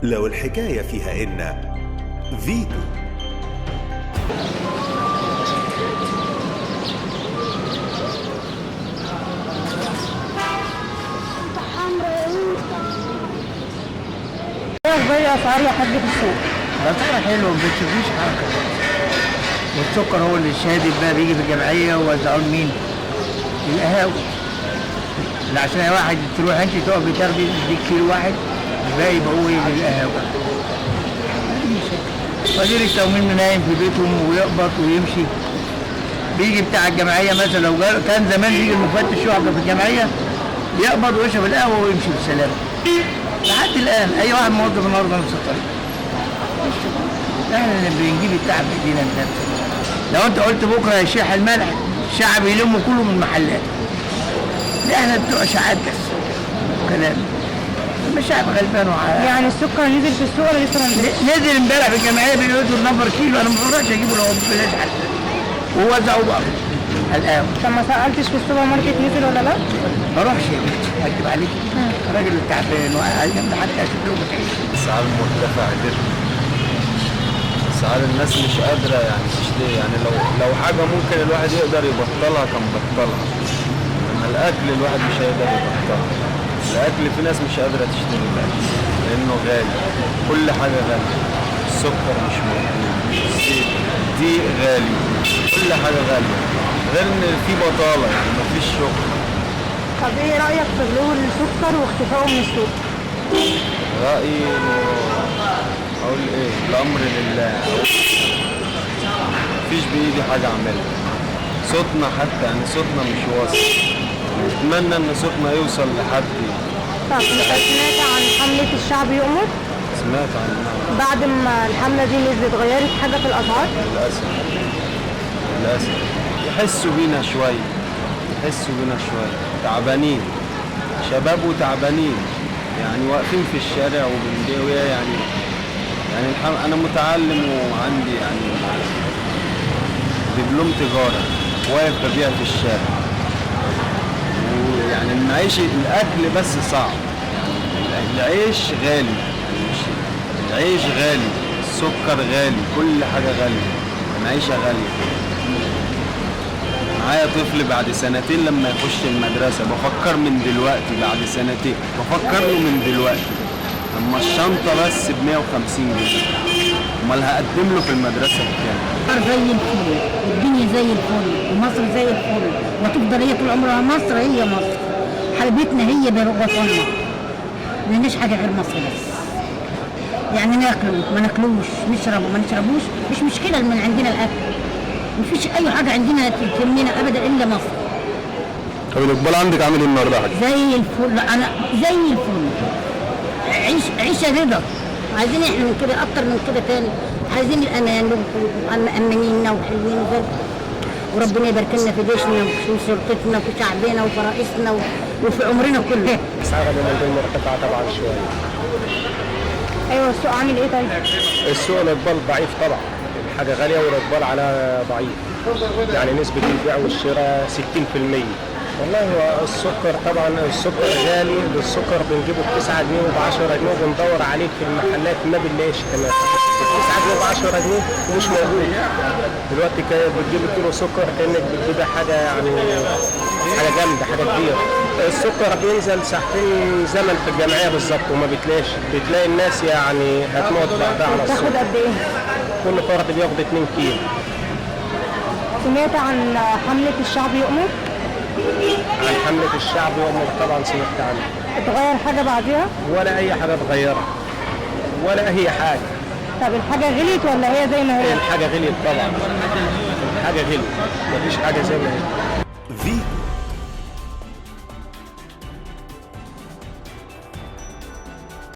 لو الحكاية فيها إن فيتو. ايه اسعار يا حاج في السوق؟ الاسعار حلوه ما بتشوفيش حاجه، والسكر هو اللي شادد بقى بيجي في الجمعيه ووزعوه لمين؟ القهاوي. لا عشان واحد تروح انت تقف تاخدي تديك كيلو واحد الباقي يبقى هو يجي القهاوي. وزير التموين نايم في بيتهم ويقبض ويمشي. بيجي بتاع الجمعيه مثلا لو كان زمان بيجي المفتش يقعد في الجمعيه يقبض ويشرب القهوه ويمشي بالسلامه. لحد الان اي واحد موظف النهارده نفس الطريقه. احنا اللي بنجيب التعب بايدينا بنفسنا. لو انت قلت بكره يا شيخ الملح الشعب يلموا كله من المحلات. لا احنا بتوع شعات بس كلام. الشعب غلبان يعني السكر نزل في السوق ولا لسه نزل امبارح في الجمعيه بيقولوا النفر كيلو، انا ما بقدرش اجيبه لو ببلاش حتى. ووزعوا بقى القهوه. طب ما سالتش في السوبر ماركت نزل ولا لا؟ ما اروحش يا بنتي اكتب عليك. الراجل تعبان وقاعد حتى اشوف له بتعيش. اسعار مرتفعه جدا. اسعار الناس مش قادره يعني تشتري، يعني لو حاجه ممكن الواحد يقدر يبطلها كان بطلها، اما الاكل الواحد مش هيقدر يبطلها. الاكل في ناس مش قادره تشتري الاكل لانه غالي، كل حاجه غاليه، السكر مش موجود، الزيت دي غالي، كل حاجه غاليه، غير ان في بطاله يعني مفيش شغل. طب ايه رايك في غلو السكر واختفائه من السوق؟ رايي اقول ايه، الامر لله، مفيش بايدي حاجه اعملها. صوتنا حتى يعني صوتنا مش واصل، نتمنى ان صوتنا يوصل لحد. طب انت سمعت عن حملة الشعب يؤمر؟ سمعت عنها. بعد ما الحملة دي نزلت غيرت حاجة في الأسعار؟ للأسف يحسوا بينا شوية، تعبانين، شباب وتعبانين، يعني واقفين في الشارع وبندوية يعني أنا متعلم وعندي يعني دبلوم تجارة، واقف ببيع في الشارع، ويعني المعيشة الأكل بس صعب، يعني العيش غالي، العيش غالي، السكر غالي، كل حاجة غالية، المعيشة غالية. معايا طفل بعد سنتين لما يخش المدرسة بفكر من دلوقتي، بعد سنتين بفكر له من دلوقتي، لما الشنطة بس ب150 جنيه، امال هقدم له في المدرسة بكام؟ زي الفل، والدنيا زي الفل، ومصر زي الفل، وتفضل هي طول عمرها مصر، هي مصر. حبيبتنا هي وطننا. ما لناش حاجة غير مصر بس. يعني ناكله ما ناكلوش، نشربه ما نشربوش، مش مشكلة من عندنا الأكل. مفيش أي حاجة عندنا تهمنا أبدا إلا مصر. طب الإقبال عندك عامل إيه النهارده يا حاج؟ زي الفل، أنا زي الفل. عيشة رضا. عايزين احنا من كده اكتر من كده تاني، عايزين الامان ومأمنيننا وحلوين وربنا يبارك لنا في جيشنا وفي شرطتنا وفي شعبنا وفي رئيسنا وفي عمرنا كله. اسعار اليومين دول مرتفعه طبعا شويه. ايوه السوق عامل ايه طيب؟ السوق الاقبال ضعيف طبعا، الحاجه غاليه والاقبال على ضعيف، يعني نسبه البيع والشراء 60%. والله هو السكر طبعا السكر غالي، السكر بنجيبه ب9 جنيه وب10 جنيه وبندور عليه في المحلات ما بنلاقيش كمان. ب9 جنيه وب10 جنيه ومش موجود. دلوقتي بتجيب كيلو سكر كانك بتجيب حاجه يعني حاجه جامده، حاجه كبيره. السكر بينزل ساعتين زمن في الجمعيه بالظبط وما بتلاقيش، بتلاقي الناس يعني هتموت بعدها على السكر. بتاخد قد ايه؟ كل فرد بياخد 2 كيلو. سمعت عن حملة الشعب يؤمر؟ عن حملة الشعب يؤمر طبعا سمعت عنها. اتغير حاجة بعديها؟ ولا أي حاجة اتغيرت، ولا أي حاجة. طب الحاجة غليت ولا هي زي ما هي؟ الحاجة غليت طبعا، الحاجة غليت، مفيش حاجة زي ما هي. فيتو.